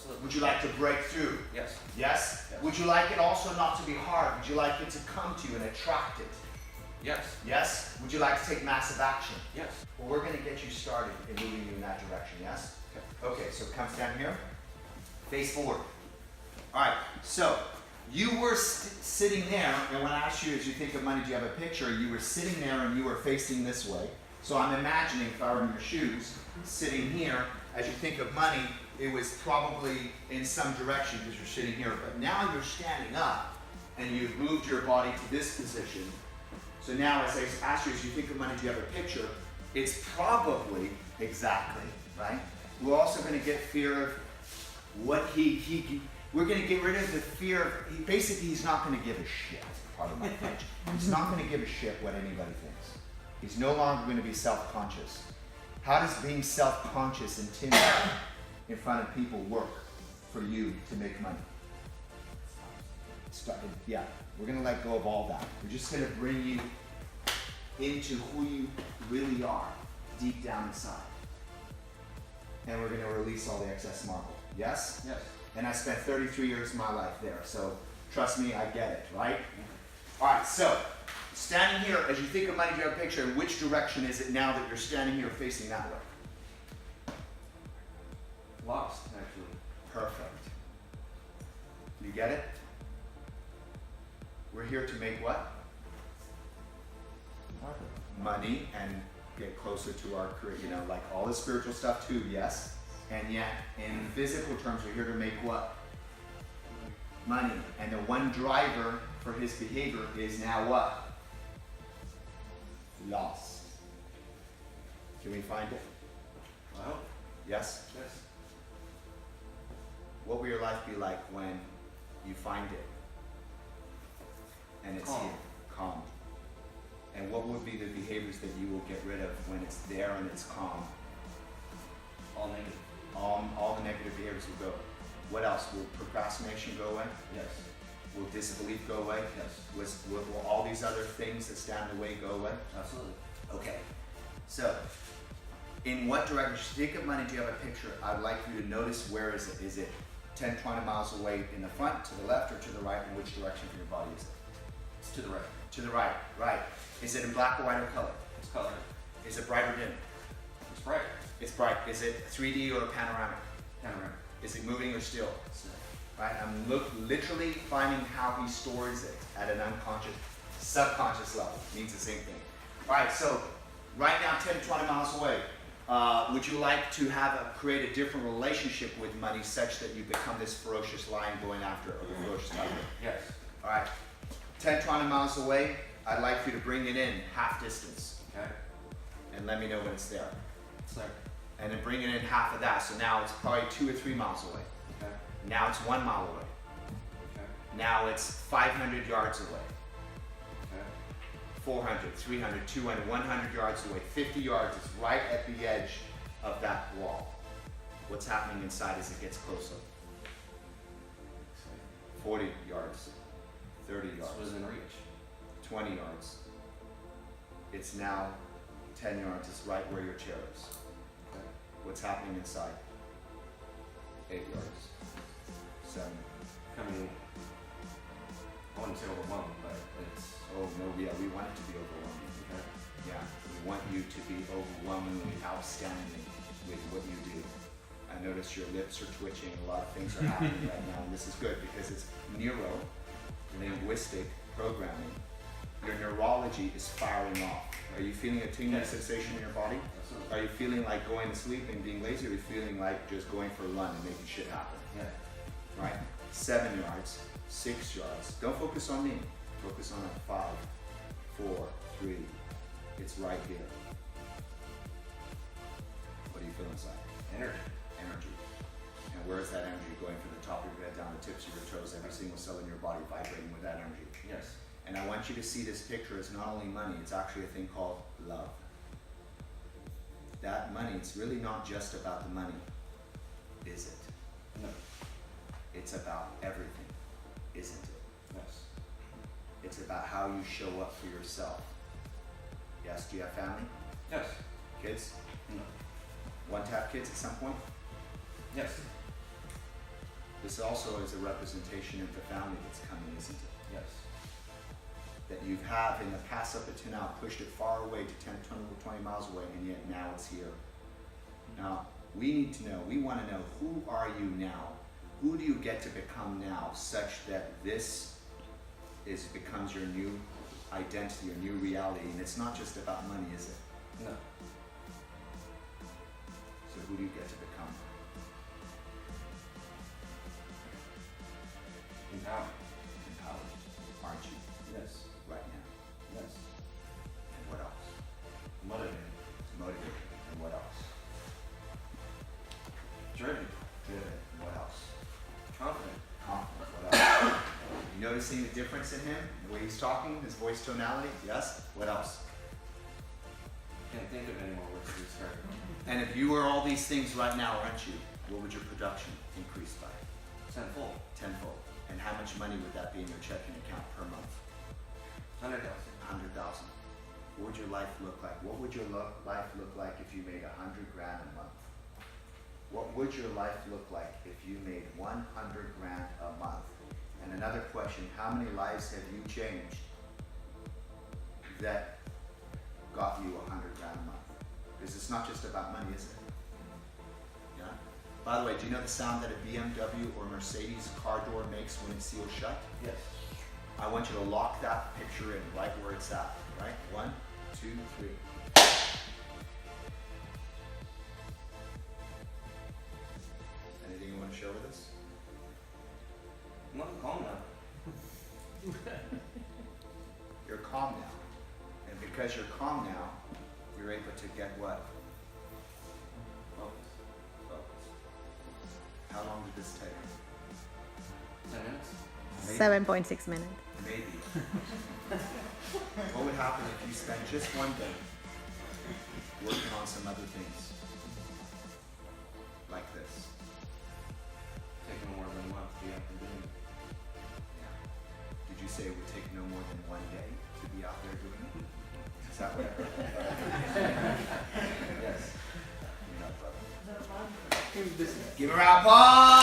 Absolutely. Would you like to break through? Yes. Yes? Yes. Would you like it also not to be hard? Would you like it to come to you and attract it? Yes. Yes? Would you like to take massive action? Yes. Well, we're going to get you started in moving you in that direction, yes? Okay, so come stand here. Face forward. All right, so you were sitting there, and when I asked you, as you think of money, do you have a picture? You were sitting there and you were facing this way. So I'm imagining, if I were in your shoes, sitting here, as you think of money, it was probably in some direction because you're sitting here. But now you're standing up, and you've moved your body to this position. So now, as I asked you, as you think of money, do you have a picture? It's probably exactly, right? We're also going to get fear of what we're going to get rid of the fear of, basically he's not going to give a shit, pardon my French. He's not going to give a shit what anybody thinks. He's no longer going to be self-conscious. How does being self-conscious and timid in front of people work for you to make money? Yeah, we're going to let go of all that. We're just going to bring you into who you really are deep down inside. And we're going to release all the excess marble. Yes? Yes. And I spent 33 years of my life there, so trust me, I get it, right? All right, so standing here, as you think of money, do you have a picture? In which direction is it now that you're standing here facing that way? Lost, actually. Perfect. You get it? We're here to make what? Money and get closer to our career, you know, like all the spiritual stuff too, yes? And yet, in physical terms, we're here to make what? Money. And the one driver for his behavior is now what? Lost. Can we find it? Well, Yes? yes. What will your life be like when you find it? And it's Calm. here. Calm. And what would be the behaviors that you will get rid of when it's there and it's calm? All negative. All the negative behaviors will go. What else? Will procrastination go away? Yes. Will disbelief go away? Yes. Will all these other things that stand in the way go away? Absolutely. Okay. So, in what direction, think of money, do you have a picture? I'd like you to notice where is it? Is it 10, 20 miles away in the front, to the left, or to the right? And which direction for your body is it? It's to the right. To the right, right. Is it in black or white or color? It's color. Is it bright or dim? It's bright. It's bright. Is it 3D or panoramic? Panoramic. Is it moving or still? Right? I'm literally finding how he stores it at an unconscious, subconscious level. It means the same thing. All right, so right now, 10 to 20 miles away, would you like to create a different relationship with money such that you become this ferocious lion going after it, or the ferocious tiger? Yes. All right, 10, 20 miles away, I'd like you to bring it in half distance. Okay. And let me know when it's there. It's there. And then bring it in half of that, so now it's probably 2 or 3 miles away. Okay. Now it's 1 mile away. Okay. Now it's 500 yards away. Okay. 400, 300, 200, 100 yards away, 50 yards. It's right at the edge of that wall. What's happening inside as it gets closer? 40 yards, 30 yards, This was in reach. 20 yards. It's now 10 yards. It's right where your chair is. Okay. What's happening inside? 8 yards, 7. Coming, I wouldn't say overwhelmed, but it's, Oh no, yeah, we want it to be overwhelming. okay. Yeah, we want you to be overwhelmingly outstanding with what you do. I notice your lips are twitching, a lot of things are happening right now, and this is good because it's neuro-linguistic programming. Your neurology is firing off. Are you feeling a tingling Yes. sensation in your body? Absolutely. Are you feeling like going to sleep and being lazy, or are you feeling like just going for a run and making shit happen? Yeah. Right? 7 yards, 6 yards. Don't focus on me. Focus on a 5, 4, 3. It's right here. What do you feel inside? Energy. Energy. And where is that energy going from the top of your head down the tips of your toes, every single cell in your body vibrating with that energy? Yes. And I want you to see this picture as not only money, it's actually a thing called love. That money, it's really not just about the money, is it? No. It's about everything, isn't it? Yes. It's about how you show up for yourself. Yes, do you have family? Yes. Kids? No. Want to have kids at some point? Yes. This also is a representation of the family that's coming, isn't it? Yes. That you have in the past up to now pushed it far away to 10, 20 miles away, and yet now it's here. Now, we need to know, we want to know, who are you now? Who do you get to become now, such that this becomes your new identity, your new reality, and it's not just about money, is it? No. So who do you get to become? Empowered. Empowered, aren't you? Yes. Right now. Yes. And what else? Motivated. Motivated. And what else? Driven. Driven. And what else? Confident. Confident. What else? You noticing the difference in him? The way he's talking, his voice tonality? Yes? What else? Can't think of any more words to describe it. And if you were all these things right now, aren't you? What would your production increase by? Tenfold. Tenfold. And how much money would that be in your checking account per month? 100,000. 100,000. What would your life look like? What would your life look like if you made 100 grand a month? What would your life look like if you made 100 grand a month? And another question, how many lives have you changed that got you 100 grand a month? Because it's not just about money, is it? Yeah? By the way, do you know the sound that a BMW or Mercedes car door makes when it seals shut? Yes. I want you to lock that picture in right where it's at, right? 1, 2, 3. Anything you want to share with us? I'm not calm now. You're calm now. And because you're calm now, you're able to get what? Focus. Focus. How long did this take? 10 minutes. Maybe. 7.6 minutes. Maybe. What would happen if you spent just one day working on some other things? Like this. Taking more than a month to be up and doing it. Yeah. Did you say it would take no more than one day to be out there doing it? Is that what I heard? Yes. You're not, brother. Give a round of applause!